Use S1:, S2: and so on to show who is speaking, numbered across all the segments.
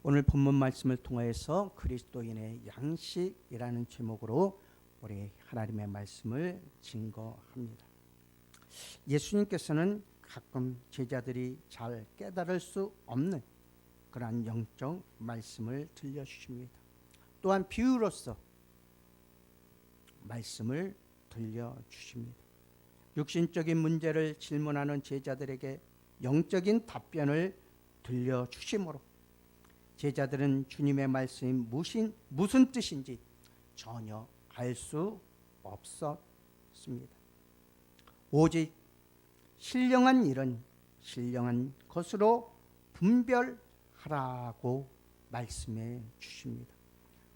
S1: 오늘 본문 말씀을 통하여서 그리스도인의 양식이라는 제목으로 우리 하나님의 말씀을 증거합니다. 예수님께서는 가끔 제자들이 잘 깨달을 수 없는 그러한 영적 말씀을 들려주십니다. 또한 비유로서 말씀을 들려주십니다. 육신적인 문제를 질문하는 제자들에게 영적인 답변을 들려주심으로 제자들은 주님의 말씀이 무슨 뜻인지 전혀 알 수 없었습니다. 오직 신령한 일은 신령한 것으로 분별하라고 말씀해 주십니다.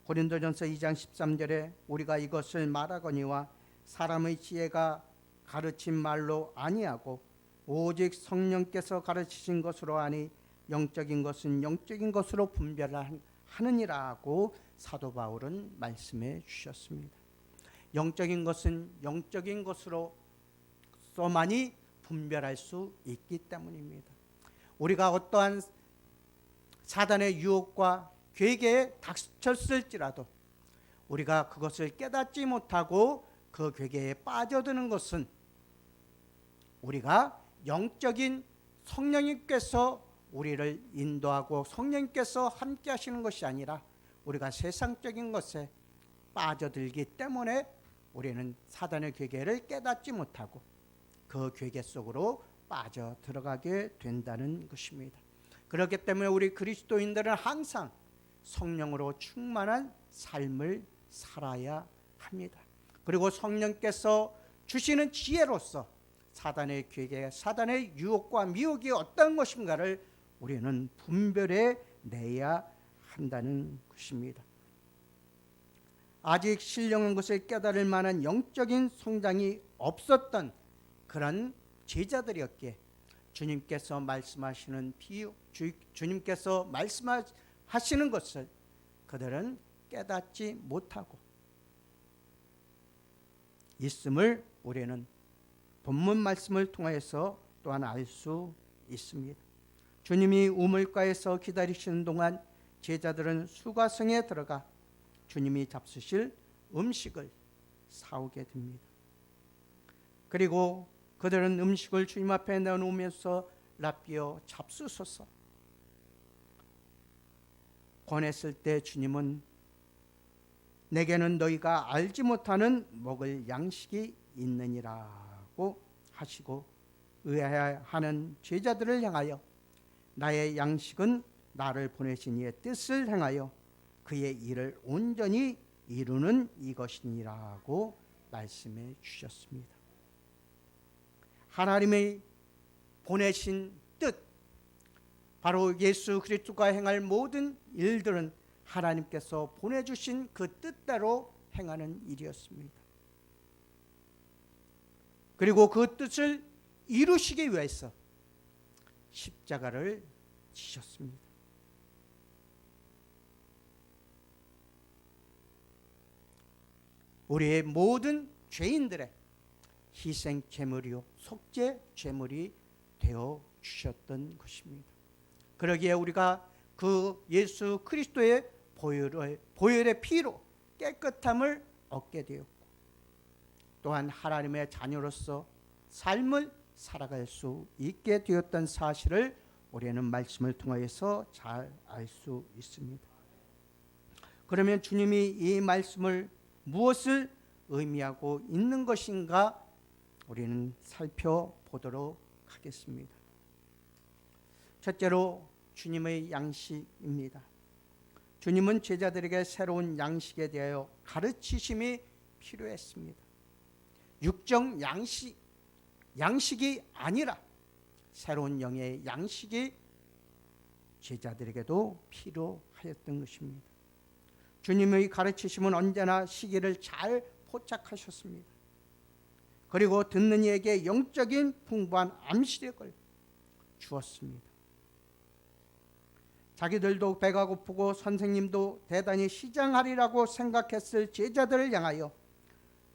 S1: 고린도전서 2장 13절에 우리가 이것을 말하거니와 사람의 지혜가 가르친 말로 아니하고 오직 성령께서 가르치신 것으로 아니 영적인 것은 영적인 것으로 분별하느니라고 사도 바울은 말씀해 주셨습니다. 영적인 것은 영적인 것으로서만이 분별할 수 있기 때문입니다. 우리가 어떠한 사단의 유혹과 괴계에 닥쳤을지라도 우리가 그것을 깨닫지 못하고 그 괴계에 빠져드는 것은 우리가 영적인 성령님께서 우리를 인도하고 성령님께서 함께 하시는 것이 아니라 우리가 세상적인 것에 빠져들기 때문에 우리는 사단의 괴계를 깨닫지 못하고 그 괴계 속으로 빠져 들어가게 된다는 것입니다. 그렇기 때문에 우리 그리스도인들은 항상 성령으로 충만한 삶을 살아야 합니다. 그리고 성령께서 주시는 지혜로서 사단의 괴계, 사단의 유혹과 미혹이 어떤 것인가를 우리는 분별해 내야 한다는 것입니다. 아직 신령한 것을 깨달을 만한 영적인 성장이 없었던 그런 제자들이었기에 주님께서 말씀하시는 비유, 주님께서 말씀하시는 것을 그들은 깨닫지 못하고 있음을 우리는 본문 말씀을 통해서 또한 알 수 있습니다. 주님이 우물가에서 기다리시는 동안 제자들은 수가성에 들어가 주님이 잡수실 음식을 사오게 됩니다. 그리고 그들은 음식을 주님 앞에 내놓으면서 랍비여 잡수소서 권했을 때 주님은 내게는 너희가 알지 못하는 먹을 양식이 있느니라고 하시고 의아해하는 제자들을 향하여 나의 양식은 나를 보내신 이의 뜻을 행하여 그의 일을 온전히 이루는 이것이니라고 말씀해 주셨습니다. 하나님의 보내신 뜻, 바로 예수 그리스도가 행할 모든 일들은 하나님께서 보내주신 그 뜻대로 행하는 일이었습니다. 그리고 그 뜻을 이루시기 위해서 십자가를 지셨습니다. 우리의 모든 죄인들의 희생 제물이요 속죄 제물이 되어 주셨던 것입니다. 그러기에 우리가 그 예수 그리스도의 보혈의 피로 깨끗함을 얻게 되었고 또한 하나님의 자녀로서 삶을 살아갈 수 있게 되었던 사실을 우리는 말씀을 통하여서 잘 알 수 있습니다. 그러면 주님이 이 말씀을 무엇을 의미하고 있는 것인가 우리는 살펴보도록 하겠습니다. 첫째로 주님의 양식입니다. 주님은 제자들에게 새로운 양식에 대하여 가르치심이 필요했습니다. 육적 양식이 아니라 새로운 영의 양식이 제자들에게도 필요하였던 것입니다. 주님의 가르치심은 언제나 시기를 잘 포착하셨습니다. 그리고 듣는 이에게 영적인 풍부한 암시력을 주었습니다. 자기들도 배가 고프고 선생님도 대단히 시장하리라고 생각했을 제자들을 향하여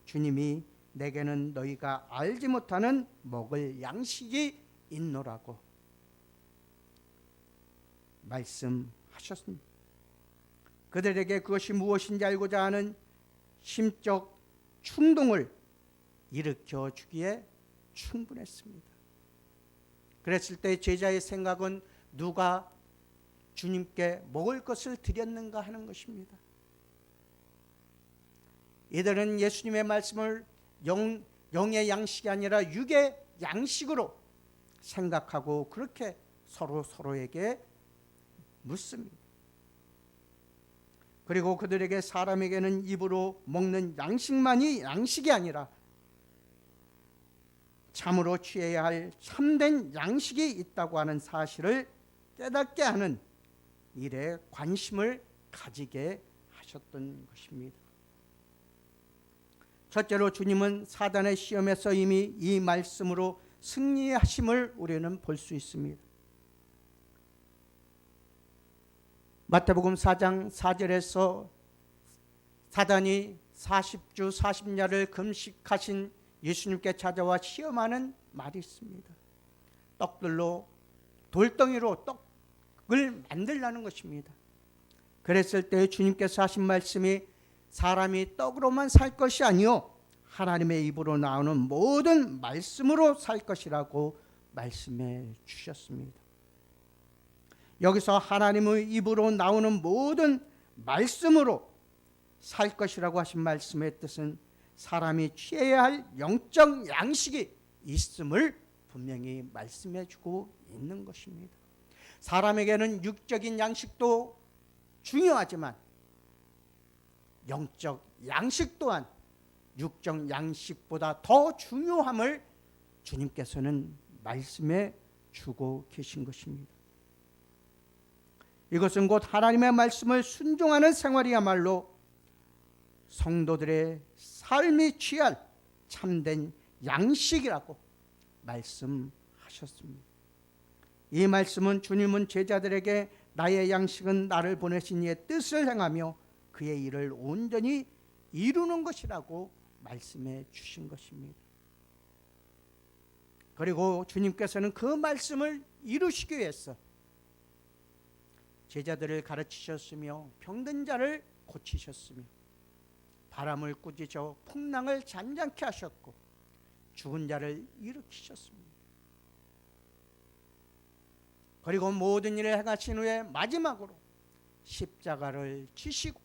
S1: 주님이 내게는 너희가 알지 못하는 먹을 양식이 있노라고 말씀하셨습니다. 하셨습니다. 그들에게 그것이 무엇인지 알고자 하는 심적 충동을 일으켜 주기에 충분했습니다. 그랬을 때 제자의 생각은 누가 주님께 먹을 것을 드렸는가 하는 것입니다. 이들은 예수님의 말씀을 영의 양식이 아니라 육의 양식으로 생각하고 그렇게 서로에게 묻습니다. 그리고 그들에게 사람에게는 입으로 먹는 양식만이 양식이 아니라 참으로 취해야 할 참된 양식이 있다고 하는 사실을 깨닫게 하는 일에 관심을 가지게 하셨던 것입니다. 첫째로 주님은 사단의 시험에서 이미 이 말씀으로 승리하심을 우리는 볼 수 있습니다. 마태복음 4장 4절에서 사단이 40주 40야를 금식하신 예수님께 찾아와 시험하는 말이 있습니다. 떡들로 돌덩이로 떡을 만들라는 것입니다. 그랬을 때 주님께서 하신 말씀이 사람이 떡으로만 살 것이 아니요 하나님의 입으로 나오는 모든 말씀으로 살 것이라고 말씀해 주셨습니다. 여기서 하나님의 입으로 나오는 모든 말씀으로 살 것이라고 하신 말씀의 뜻은 사람이 취해야 할 영적 양식이 있음을 분명히 말씀해 주고 있는 것입니다. 사람에게는 육적인 양식도 중요하지만 영적 양식 또한 육적 양식보다 더 중요함을 주님께서는 말씀해 주고 계신 것입니다. 이것은 곧 하나님의 말씀을 순종하는 생활이야말로 성도들의 삶이 취할 참된 양식이라고 말씀하셨습니다. 이 말씀은 주님은 제자들에게 나의 양식은 나를 보내신 이의 뜻을 행하며 그의 일을 온전히 이루는 것이라고 말씀해 주신 것입니다. 그리고 주님께서는 그 말씀을 이루시기 위해서 제자들을 가르치셨으며 병든 자를 고치셨으며 바람을 꾸짖어 풍랑을 잔잔케 하셨고 죽은 자를 일으키셨습니다. 그리고 모든 일을 행하신 후에 마지막으로 십자가를 지시고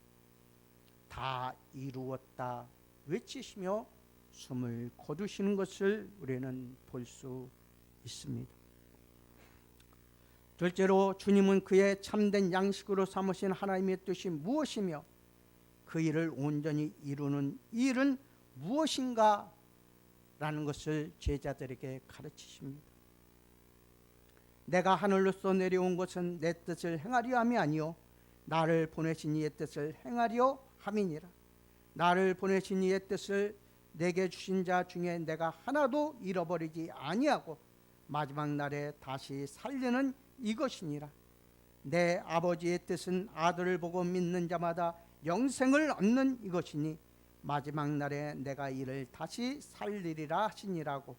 S1: 다 이루었다 외치시며 숨을 거두시는 것을 우리는 볼 수 있습니다. 둘째로 주님은 그의 참된 양식으로 삼으신 하나님의 뜻이 무엇이며 그 일을 온전히 이루는 일은 무엇인가 라는 것을 제자들에게 가르치십니다. 내가 하늘로서 내려온 것은 내 뜻을 행하려 함이 아니요 나를 보내신 이의 뜻을 행하려 함이니라. 나를 보내신 이의 뜻을 내게 주신 자 중에 내가 하나도 잃어버리지 아니하고 마지막 날에 다시 살리는 이것이니라. 내 아버지의 뜻은 아들을 보고 믿는 자마다 영생을 얻는 이것이니 마지막 날에 내가 이를 다시 살리리라 하시니라고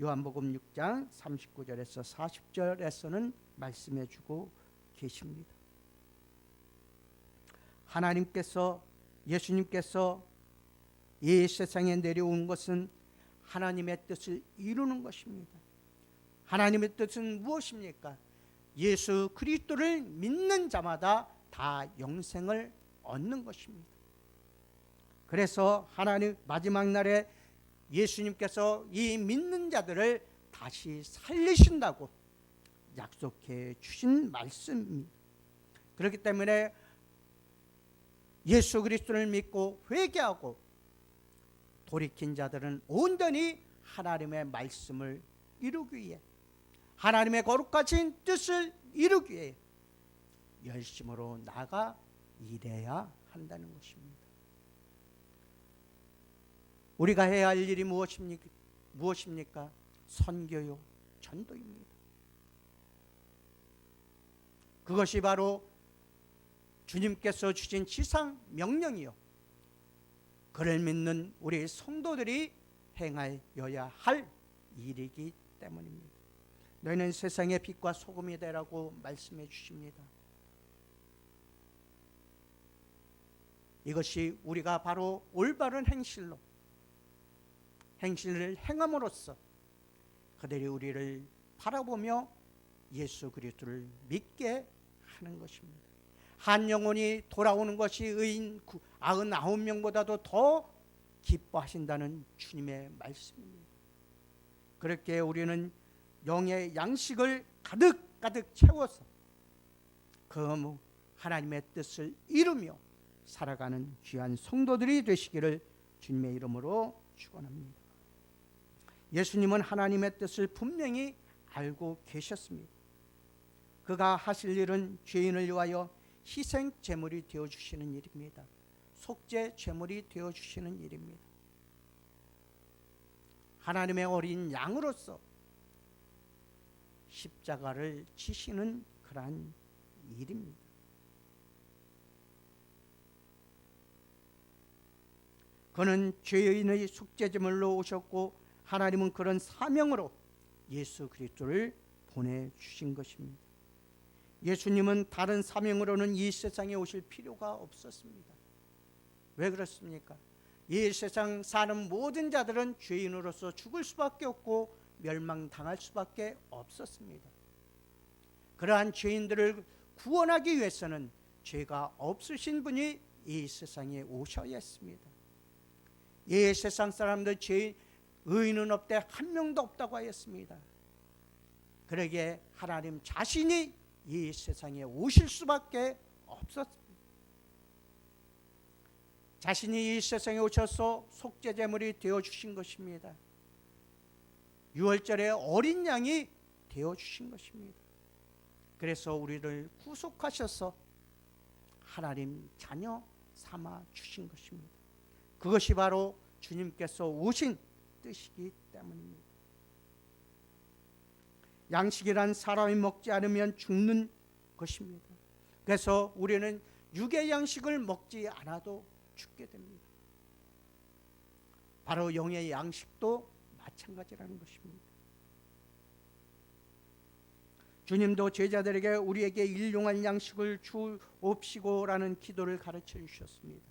S1: 요한복음 6장 39절에서 40절에서는 말씀해 주고 계십니다. 하나님께서 예수님께서 이 세상에 내려온 것은 하나님의 뜻을 이루는 것입니다. 하나님의 뜻은 무엇입니까? 예수 그리스도를 믿는 자마다 다 영생을 얻는 것입니다. 그래서 하나님 마지막 날에 예수님께서 이 믿는 자들을 다시 살리신다고 약속해 주신 말씀입니다. 그렇기 때문에 예수 그리스도를 믿고 회개하고 돌이킨 자들은 온전히 하나님의 말씀을 이루기 위해 하나님의 거룩하신 뜻을 이루기 위해 열심으로 나가 일해야 한다는 것입니다. 우리가 해야 할 일이 무엇입니까? 선교요, 전도입니다. 그것이 바로 주님께서 주신 지상 명령이요, 그를 믿는 우리 성도들이 행하여야 할 일이기 때문입니다. 너희는 세상의 빛과 소금이 되라고 말씀해 주십니다. 이것이 우리가 바로 올바른 행실을 행함으로써 그들이 우리를 바라보며 예수 그리스도를 믿게 하는 것입니다. 한 영혼이 돌아오는 것이 의인 99명보다도 더 기뻐하신다는 주님의 말씀입니다. 그렇게 우리는 영의 양식을 가득가득 채워서 그 하나님의 뜻을 이루며 살아가는 귀한 성도들이 되시기를 주님의 이름으로 축원합니다. 예수님은 하나님의 뜻을 분명히 알고 계셨습니다. 그가 하실 일은 죄인을 위하여 희생 제물이 되어 주시는 일입니다. 속죄 제물이 되어 주시는 일입니다. 하나님의 어린 양으로서 십자가를 지시는 그러한 일입니다. 그는 죄인의 속죄 제물로 오셨고 하나님은 그런 사명으로 예수 그리스도를 보내주신 것입니다. 예수님은 다른 사명으로는 이 세상에 오실 필요가 없었습니다. 왜 그렇습니까? 이 세상 사는 모든 자들은 죄인으로서 죽을 수밖에 없고 멸망당할 수밖에 없었습니다. 그러한 죄인들을 구원하기 위해서는 죄가 없으신 분이 이 세상에 오셔야 했습니다. 이 세상 사람들 의인은 없대 한 명도 없다고 하였습니다. 그러기에 하나님 자신이 이 세상에 오실 수밖에 없었습니다. 자신이 이 세상에 오셔서 속죄 제물이 되어 주신 것입니다. 유월절에 어린 양이 되어 주신 것입니다. 그래서 우리를 구속하셔서 하나님 자녀 삼아 주신 것입니다. 그것이 바로 주님께서 오신 뜻이기 때문입니다. 양식이란 사람이 먹지 않으면 죽는 것입니다. 그래서 우리는 육의 양식을 먹지 않아도 죽게 됩니다. 바로 영의 양식도 마찬가지라는 것입니다. 주님도 제자들에게 우리에게 일용할 양식을 주옵시고라는 기도를 가르쳐 주셨습니다.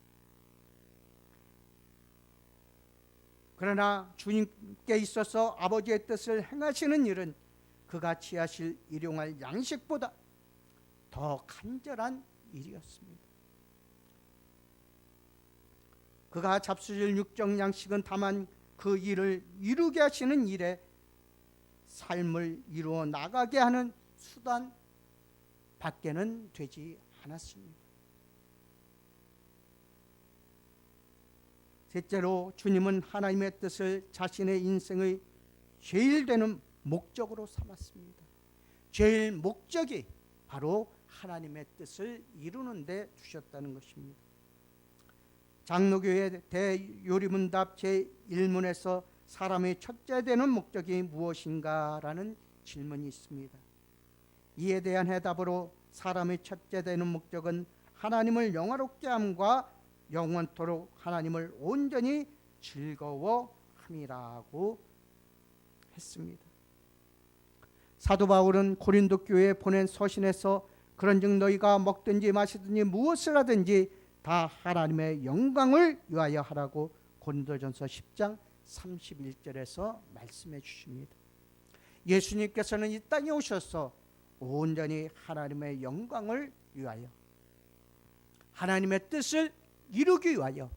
S1: 그러나 주님께 있어서 아버지의 뜻을 행하시는 일은 그가 취하실 일용할 양식보다 더 간절한 일이었습니다. 그가 잡수실 육적 양식은 다만 그 일을 이루게 하시는 일에 삶을 이루어 나가게 하는 수단 밖에는 되지 않았습니다. 셋째로 주님은 하나님의 뜻을 자신의 인생의 제일 되는 목적으로 삼았습니다. 제일 목적이 바로 하나님의 뜻을 이루는 데 두셨다는 것입니다. 장로교회 대요리문답 제1문에서 사람의 첫째 되는 목적이 무엇인가라는 질문이 있습니다. 이에 대한 해답으로 사람의 첫째 되는 목적은 하나님을 영화롭게 함과 영원토록 하나님을 온전히 즐거워함이라고 했습니다. 사도 바울은 고린도 교회에 보낸 서신에서 그런즉 너희가 먹든지 마시든지 무엇을 하든지 다 하나님의 영광을 위하여 하라고 고린도전서 10장 31절에서 말씀해 주십니다. 예수님께서는 이 땅에 오셔서 온전히 하나님의 영광을 위하여 하나님의 뜻을 이루기 위하여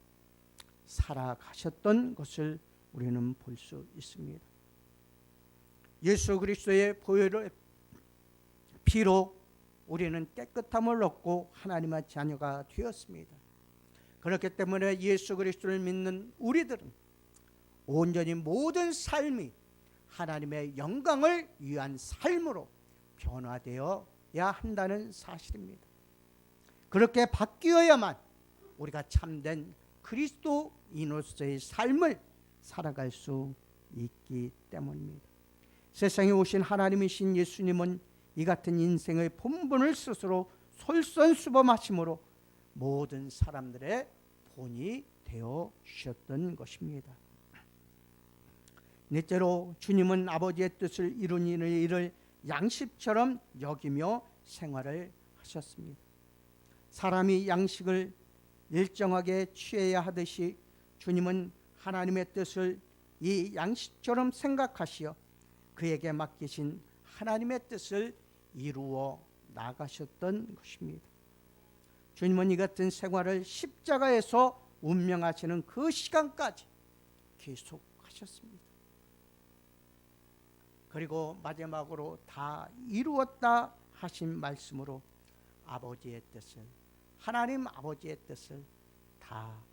S1: 살아가셨던 것을 우리는 볼 수 있습니다. 예수 그리스도의 보혈의 피로 우리는 깨끗함을 얻고 하나님의 자녀가 되었습니다. 그렇기 때문에 예수 그리스도를 믿는 우리들은 온전히 모든 삶이 하나님의 영광을 위한 삶으로 변화되어야 한다는 사실입니다. 그렇게 바뀌어야만 우리가 참된 그리스도인으로서의 삶을 살아갈 수 있기 때문입니다. 세상에 오신 하나님이신 예수님은 이 같은 인생의 본분을 스스로 솔선수범하심으로 모든 사람들의 본이 되어 주셨던 것입니다. 넷째로 주님은 아버지의 뜻을 이루는 일을 양식처럼 여기며 생활을 하셨습니다. 사람이 양식을 일정하게 취해야 하듯이 주님은 하나님의 뜻을 이 양식처럼 생각하시어 그에게 맡기신 하나님의 뜻을 이루어 나가셨던 것입니다. 주님은 이 같은 생활을 십자가에서 운명하시는 그 시간까지 계속하셨습니다. 그리고 마지막으로 다 이루었다 하신 말씀으로 아버지의 뜻을, 하나님 아버지의 뜻을 다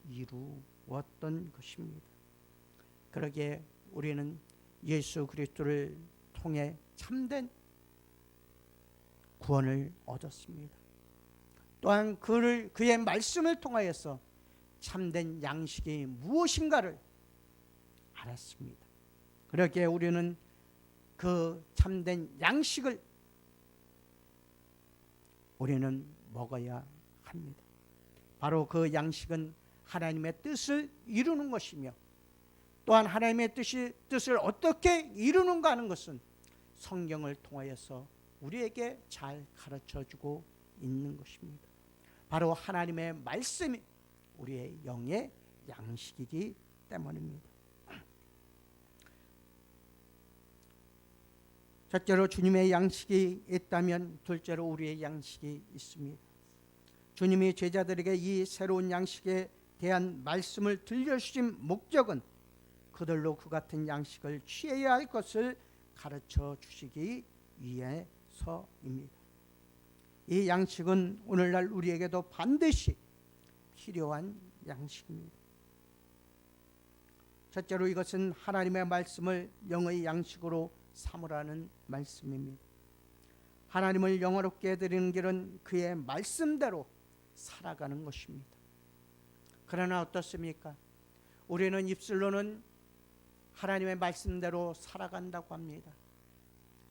S1: 이루었던 것입니다. 그러기에 우리는 예수 그리스도를 통해 참된 구원을 얻었습니다. 또한 그의 말씀을 통하여서 참된 양식이 무엇인가를 알았습니다. 그러기에 우리는 그 참된 양식을 우리는 먹어야 합니다. 바로 그 양식은 하나님의 뜻을 이루는 것이며, 또한 하나님의 뜻을 어떻게 이루는가 하는 것은 성경을 통하여서 우리에게 잘 가르쳐주고 있는 것입니다. 바로 하나님의 말씀이 우리의 영의 양식이기 때문입니다. 첫째로 주님의 양식이 있다면 둘째로 우리의 양식이 있습니다. 주님이 제자들에게 이 새로운 양식에 대한 말씀을 들려주신 목적은 그들로 그 같은 양식을 취해야 할 것을 가르쳐 주시기 위해서입니다. 이 양식은 오늘날 우리에게도 반드시 필요한 양식입니다. 첫째로 이것은 하나님의 말씀을 영의 양식으로 삼으라는 말씀입니다. 하나님을 영화롭게 해드리는 길은 그의 말씀대로 살아가는 것입니다. 그러나 어떻습니까? 우리는 입술로는 하나님의 말씀대로 살아간다고 합니다.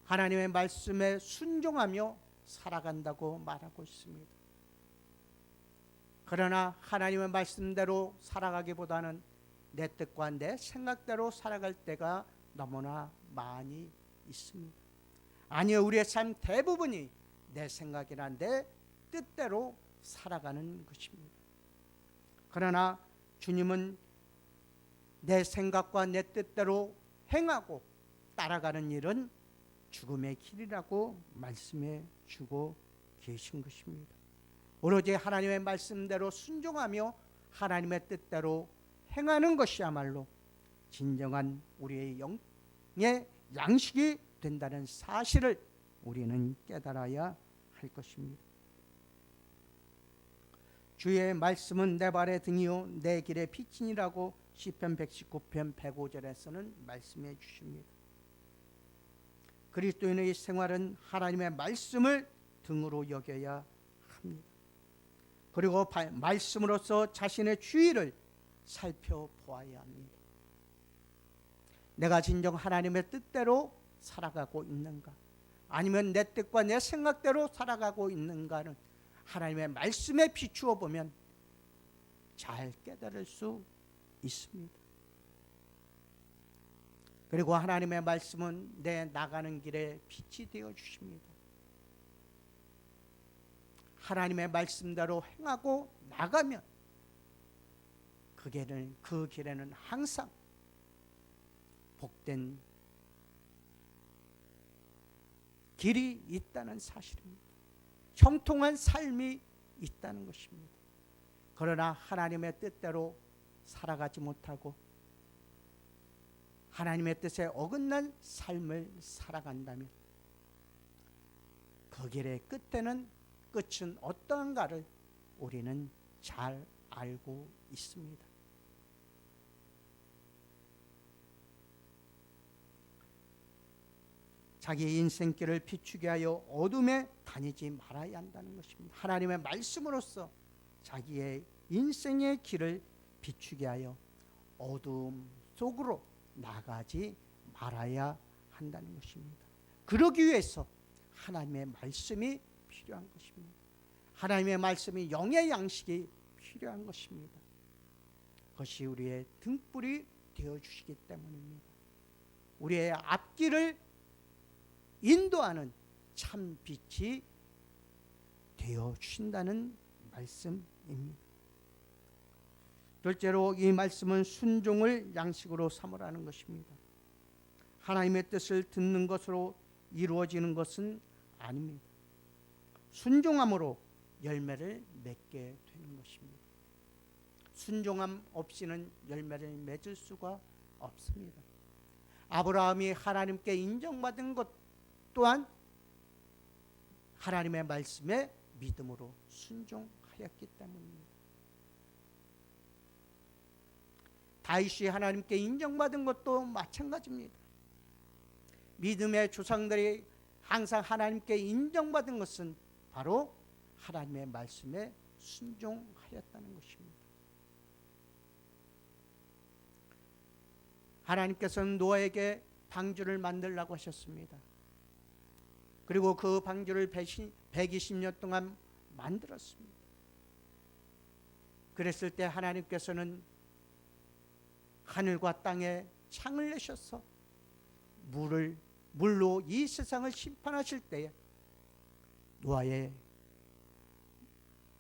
S1: 하나님의 말씀에 순종하며 살아간다고 말하고 있습니다. 그러나 하나님의 말씀대로 살아가기보다는 내 뜻과 내 생각대로 살아갈 때가 너무나 많이 있습니다. 아니요, 우리의 삶 대부분이 내 생각이나 내 뜻대로 살아가는 것입니다. 그러나 주님은 내 생각과 내 뜻대로 행하고 따라가는 일은 죽음의 길이라고 말씀해 주고 계신 것입니다. 오로지 하나님의 말씀대로 순종하며 하나님의 뜻대로 행하는 것이야말로 진정한 우리의 영의 양식이 된다는 사실을 우리는 깨달아야 할 것입니다. 주의 말씀은 내 발의 등이요 내 길의 빛이니라고 시편 119편 105절에서는 말씀해 주십니다. 그리스도인의 생활은 하나님의 말씀을 등으로 여겨야 합니다. 그리고 말씀으로서 자신의 주위를 살펴보아야 합니다. 내가 진정 하나님의 뜻대로 살아가고 있는가, 아니면 내 뜻과 내 생각대로 살아가고 있는가는 하나님의 말씀에 비추어 보면 잘 깨달을 수 있습니다. 그리고 하나님의 말씀은 내 나가는 길에 빛이 되어 주십니다. 하나님의 말씀대로 행하고 나가면 그 길에는 항상 복된 길이 있다는 사실입니다. 형통한 삶이 있다는 것입니다. 그러나 하나님의 뜻대로 살아가지 못하고 하나님의 뜻에 어긋난 삶을 살아간다면 그 길의 끝은 어떠한가를 우리는 잘 알고 있습니다. 자기의 인생길을 비추게 하여 어둠에 다니지 말아야 한다는 것입니다. 하나님의 말씀으로써 자기의 인생의 길을 비추게 하여 어둠 속으로 나가지 말아야 한다는 것입니다. 그러기 위해서 하나님의 말씀이 필요한 것입니다. 하나님의 말씀이 영의 양식이 필요한 것입니다. 그것이 우리의 등불이 되어주시기 때문입니다. 우리의 앞길을 인도하는 참 빛이 되어주신다는 말씀입니다. 둘째로 이 말씀은 순종을 양식으로 삼으라는 것입니다. 하나님의 뜻을 듣는 것으로 이루어지는 것은 아닙니다. 순종함으로 열매를 맺게 되는 것입니다. 순종함 없이는 열매를 맺을 수가 없습니다. 아브라함이 하나님께 인정받은 것 또한 하나님의 말씀에 믿음으로 순종하였기 때문입니다. 다윗이 하나님께 인정받은 것도 마찬가지입니다. 믿음의 조상들이 항상 하나님께 인정받은 것은 바로 하나님의 말씀에 순종하였다는 것입니다. 하나님께서는 노아에게 방주를 만들라고 하셨습니다. 그리고 그 방주를 120년 동안 만들었습니다. 그랬을 때 하나님께서는 하늘과 땅에 창을 내셔서 물로 이 세상을 심판하실 때에 노아의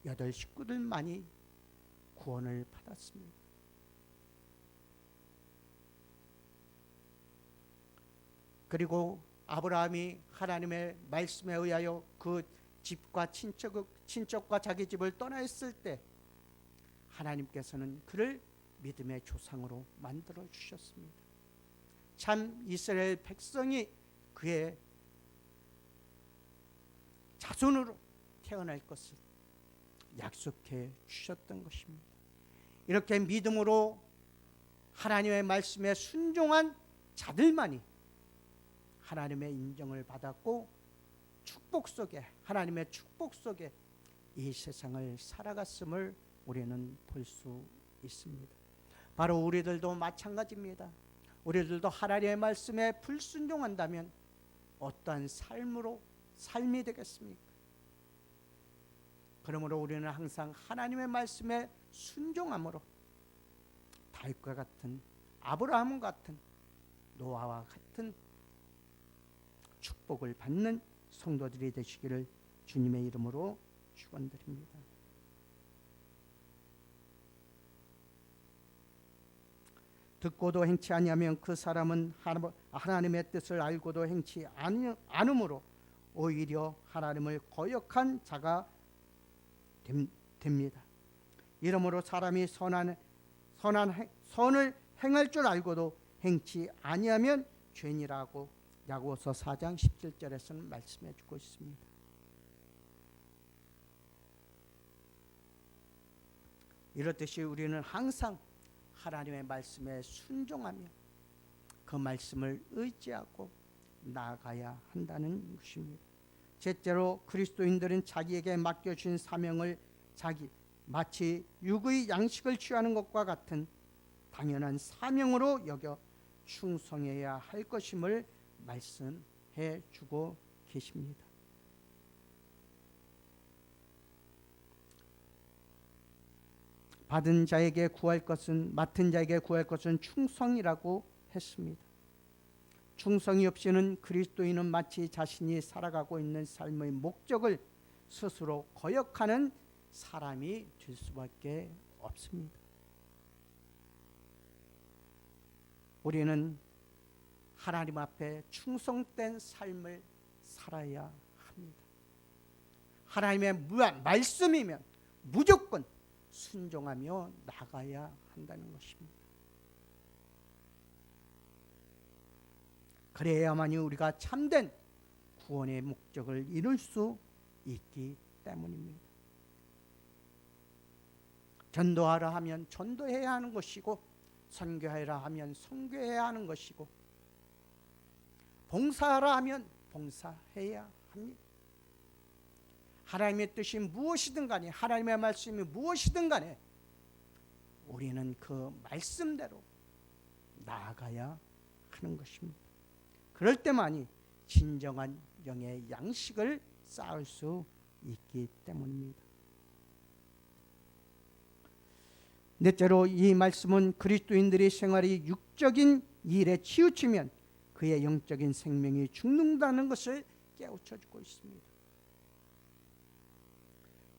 S1: 8 식구들만이 구원을 받았습니다. 그리고 아브라함이 하나님의 말씀에 의하여 그 집과 친척과 자기 집을 떠나 있을 때 하나님께서는 그를 믿음의 조상으로 만들어 주셨습니다. 참 이스라엘 백성이 그의 자손으로 태어날 것을 약속해 주셨던 것입니다. 이렇게 믿음으로 하나님의 말씀에 순종한 자들만이 하나님의 인정을 받았고 축복 속에, 하나님의 축복 속에 이 세상을 살아갔음을 우리는 볼 수 있습니다. 바로 우리들도 마찬가지입니다. 우리들도 하나님의 말씀에 불순종한다면 어떠한 삶이 되겠습니까? 그러므로 우리는 항상 하나님의 말씀에 순종함으로 다윗과 같은, 아브라함 같은, 노아와 같은 축복을 받는 성도들이 되시기를 주님의 이름으로 축원드립니다. 듣고도 행치 아니하면 그 사람은 하나님의 뜻을 알고도 행치 않음으로 오히려 하나님을 거역한 자가 됩니다. 이러므로 사람이 선을 행할 줄 알고도 행치 아니하면 죄니라고 야고보서 4장 17절에서는 말씀해 주고 있습니다. 이렇듯이 우리는 항상 하나님의 말씀에 순종하며 그 말씀을 의지하고 나아가야 한다는 것입니다. 셋째로 그리스도인들은 자기에게 맡겨진 사명을 마치 육의 양식을 취하는 것과 같은 당연한 사명으로 여겨 충성해야 할 것임을 말씀해 주고 계십니다. 맡은 자에게 구할 것은 충성이라고 했습니다. 충성이 없이는 그리스도인은 마치 자신이 살아가고 있는 삶의 목적을 스스로 거역하는 사람이 될 수밖에 없습니다. 우리는 하나님 앞에 충성된 삶을 살아야 합니다. 하나님의 말씀이면 무조건 순종하며 나가야 한다는 것입니다. 그래야만이 우리가 참된 구원의 목적을 이룰 수 있기 때문입니다. 전도하라 하면 전도해야 하는 것이고, 선교하라 하면 선교해야 하는 것이고, 봉사하라 하면 봉사해야 합니다. 하나님의 뜻이 무엇이든 간에, 하나님의 말씀이 무엇이든 간에 우리는 그 말씀대로 나아가야 하는 것입니다. 그럴 때만이 진정한 영의 양식을 쌓을 수 있기 때문입니다. 넷째로 이 말씀은 그리스도인들의 생활이 육적인 일에 치우치면 그의 영적인 생명이 죽는다는 것을 깨우쳐주고 있습니다.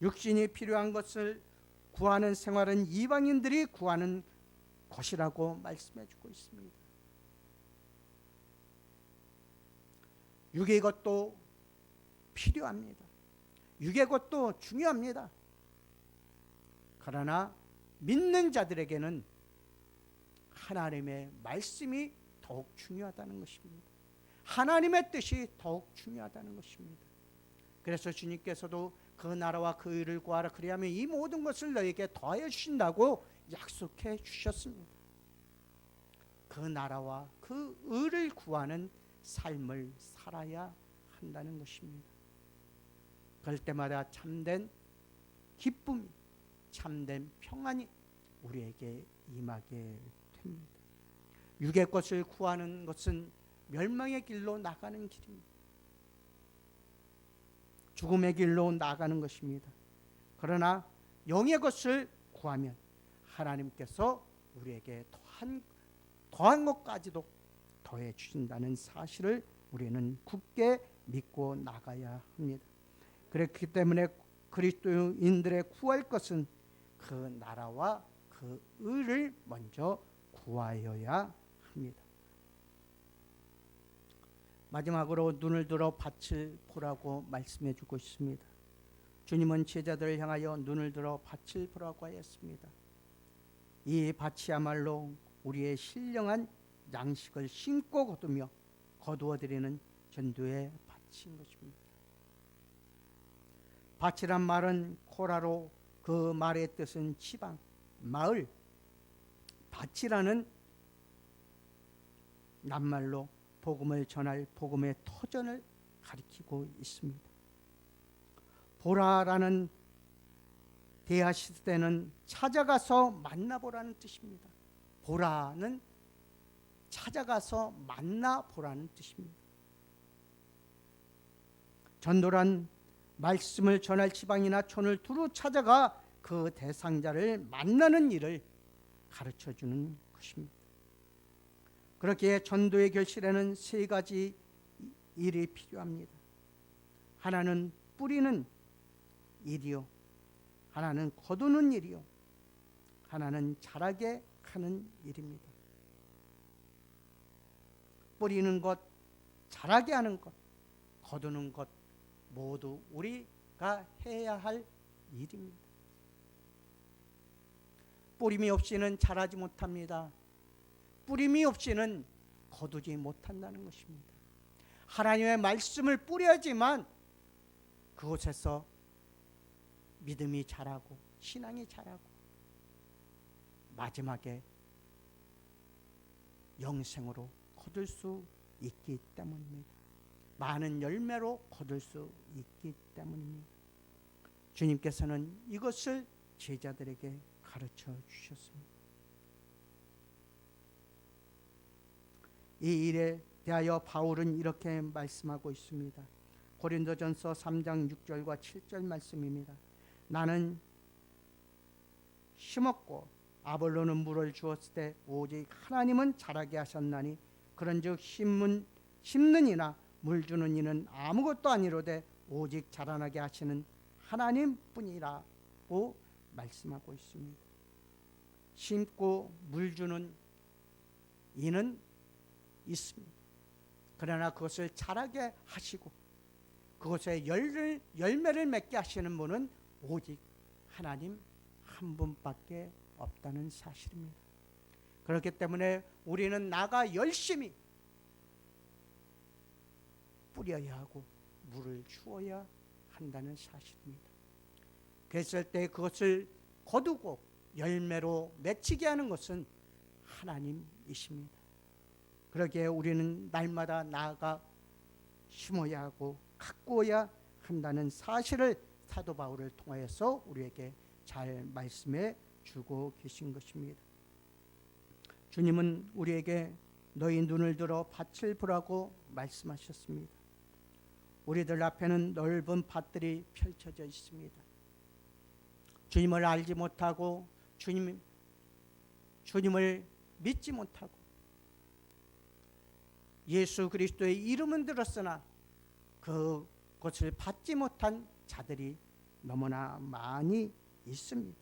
S1: 육신이 필요한 것을 구하는 생활은 이방인들이 구하는 것이라고 말씀해 주고 있습니다. 육의 것도 필요합니다. 육의 것도 중요합니다. 그러나 믿는 자들에게는 하나님의 말씀이 더욱 중요하다는 것입니다. 하나님의 뜻이 더욱 중요하다는 것입니다. 그래서 주님께서도 그 나라와 그 의를 구하라, 그리하면 이 모든 것을 너에게 더하여 주신다고 약속해 주셨습니다. 그 나라와 그 의를 구하는 삶을 살아야 한다는 것입니다. 그럴 때마다 참된 기쁨이, 참된 평안이 우리에게 임하게 됩니다. 육의 것을 구하는 것은 멸망의 길로 나가는 길입니다. 죽음의 길로 나가는 것입니다. 그러나 영의 것을 구하면 하나님께서 우리에게 더한 것까지도 더해 주신다는 사실을 우리는 굳게 믿고 나가야 합니다. 그렇기 때문에 그리스도인들의 구할 것은 그 나라와 그 의를 먼저 구하여야 합니다. 마지막으로 눈을 들어 밭을 보라고 말씀해 주고 있습니다. 주님은 제자들을 향하여 눈을 들어 밭을 보라고 하였습니다. 이 밭이야말로 우리의 신령한 양식을 심고 거두어드리는 전도의 밭인 것입니다. 밭이란 말은 코라로, 그 말의 뜻은 지방, 마을. 밭이라는 낱말로 복음을 전할 복음의 터전을 가리키고 있습니다. 보라라는 대하 시대는 찾아가서 만나보라는 뜻입니다. 보라는 찾아가서 만나보라는 뜻입니다. 전도란 말씀을 전할 지방이나 촌을 두루 찾아가 그 대상자를 만나는 일을 가르쳐주는 것입니다. 그렇게 전도의 결실에는 세 가지 일이 필요합니다. 하나는 뿌리는 일이요, 하나는 거두는 일이요, 하나는 자라게 하는 일입니다. 뿌리는 것, 자라게 하는 것, 거두는 것 모두 우리가 해야 할 일입니다. 뿌림이 없이는 자라지 못합니다. 뿌림이 없이는 거두지 못한다는 것입니다. 하나님의 말씀을 뿌려야지만 그곳에서 믿음이 자라고 신앙이 자라고 마지막에 영생으로 거둘 수 있기 때문입니다. 많은 열매로 거둘 수 있기 때문입니다. 주님께서는 이것을 제자들에게 가르쳐 주셨습니다. 이 일에 대하여 바울은 이렇게 말씀하고 있습니다. 고린도전서 3장 6절과 7절 말씀입니다. 나는 심었고 아볼로는 물을 주었을 때 오직 하나님은 자라게 하셨나니 그런즉 심는 이나 물 주는 이는 아무것도 아니로되 오직 자라나게 하시는 하나님뿐이라고 말씀하고 있습니다. 심고 물 주는 이는 있습니다. 그러나 그것을 자라게 하시고 그것에 열매를 맺게 하시는 분은 오직 하나님 한 분밖에 없다는 사실입니다. 그렇기 때문에 우리는 나가 열심히 뿌려야 하고 물을 주어야 한다는 사실입니다. 그랬을 때 그것을 거두고 열매로 맺히게 하는 것은 하나님이십니다. 그러기에 우리는 날마다 나아가 심어야 하고 가꾸어야 한다는 사실을 사도 바울을 통하여서 우리에게 잘 말씀해 주고 계신 것입니다. 주님은 우리에게 너희 눈을 들어 밭을 보라고 말씀하셨습니다. 우리들 앞에는 넓은 밭들이 펼쳐져 있습니다. 주님을 알지 못하고 주님을 믿지 못하고 예수 그리스도의 이름은 들었으나 그것을 받지 못한 자들이 너무나 많이 있습니다.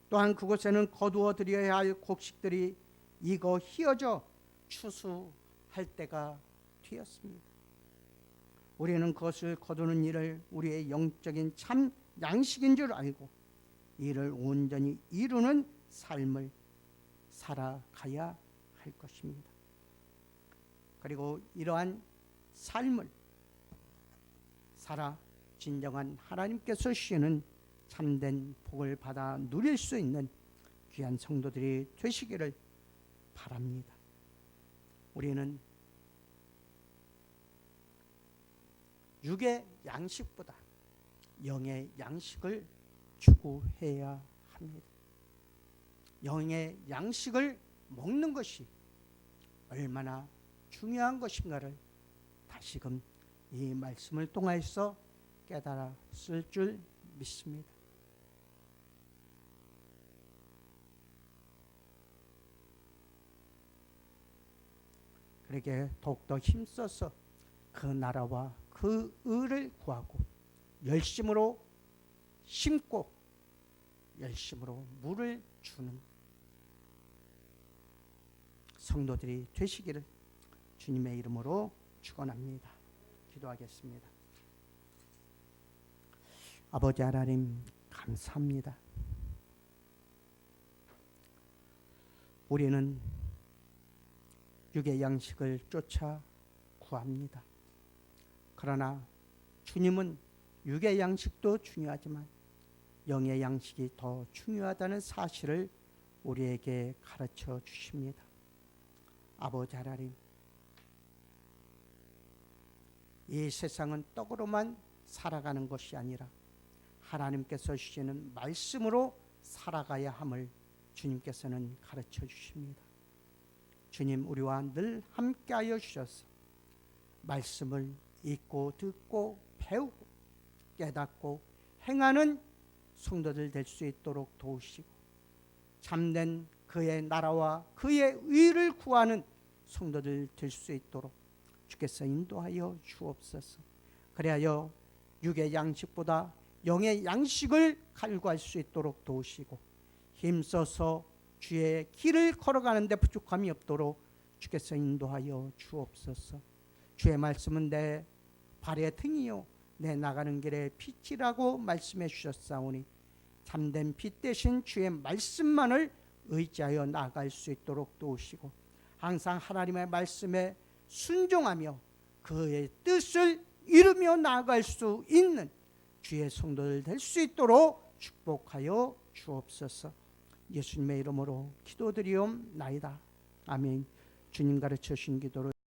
S1: 또한 그곳에는 거두어 드려야 할 곡식들이 익어 휘어져 추수할 때가 되었습니다. 우리는 그것을 거두는 일을 우리의 영적인 참 양식인 줄 알고 이를 온전히 이루는 삶을 살아가야 할 것입니다. 그리고 이러한 삶을 살아 진정한 하나님께서 주시는 참된 복을 받아 누릴 수 있는 귀한 성도들이 되시기를 바랍니다. 우리는 육의 양식보다 영의 양식을 추구해야 합니다. 영의 양식을 먹는 것이 얼마나 중요한 것인가를 다시금 이 말씀을 통해서 깨달았을 줄 믿습니다. 그러게 더욱더 힘써서 그 나라와 그 의를 구하고 열심으로 심고 열심으로 물을 주는 성도들이 되시기를 주님의 이름으로 축원합니다. 기도하겠습니다. 아버지 하나님 감사합니다. 우리는 육의 양식을 쫓아 구합니다. 그러나 주님은 육의 양식도 중요하지만 영의 양식이 더 중요하다는 사실을 우리에게 가르쳐 주십니다. 아버지 하나님, 이 세상은 떡으로만 살아가는 것이 아니라 하나님께서 주시는 말씀으로 살아가야 함을 주님께서는 가르쳐 주십니다. 주님, 우리와 늘 함께하여 주셔서 말씀을 읽고 듣고 배우고 깨닫고 행하는 성도들 될 수 있도록 도우시고 참된 그의 나라와 그의 의를 구하는 성도들 될 수 있도록 주께서 인도하여 주옵소서. 그리하여 육의 양식보다 영의 양식을 갈구할 수 있도록 도우시고 힘써서 주의 길을 걸어가는 데 부족함이 없도록 주께서 인도하여 주옵소서. 주의 말씀은 내 발의 등이요 내 나가는 길의 빛이라고 말씀해 주셨사오니 참된 빛 대신 주의 말씀만을 의지하여 나아갈 수 있도록 도우시고 항상 하나님의 말씀에 순종하며 그의 뜻을 이루며 나아갈 수 있는 주의 성도들 될 수 있도록 축복하여 주옵소서. 예수님의 이름으로 기도드리옵나이다. 아멘. 주님 가르쳐 주신 기도를